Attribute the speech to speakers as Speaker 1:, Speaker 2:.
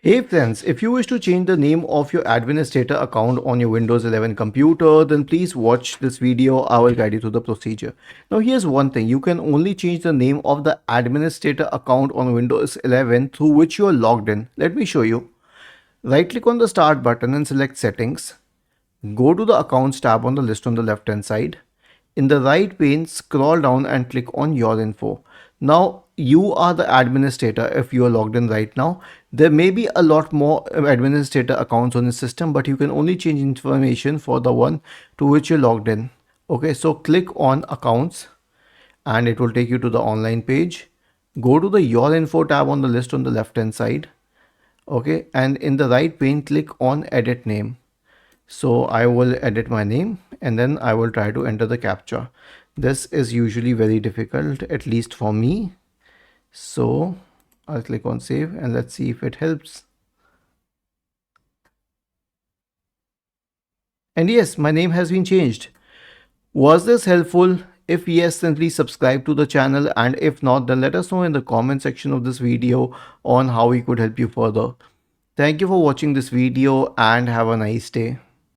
Speaker 1: Hey friends, if you wish to change the name of your administrator account on your Windows 11 computer, then please watch this video. I will guide you through the procedure. Now here's one thing, you can only change the name of the administrator account on Windows 11 through which you are logged in. Let me show you. Right click on the start button and select settings. Go to the accounts tab on the list on the left hand side. In the right pane, scroll down and click on your info. Now you are the administrator if you are logged in right now. There may be a lot more administrator accounts on the system, but you can only change information for the one to which you're logged in. Okay, so click on accounts and it will take you to the online page. Go to the your info tab on the list on the left hand side. Okay, and in the right pane, click on edit name. So I will edit my name and then I will try to enter the captcha. This is usually very difficult, at least for me. So I'll click on save and let's see if it helps. And yes, my name has been changed. Was this helpful? If yes, then please subscribe to the channel, and if not, then let us know in the comment section of this video on how we could help you further. Thank you for watching this video and have a nice day.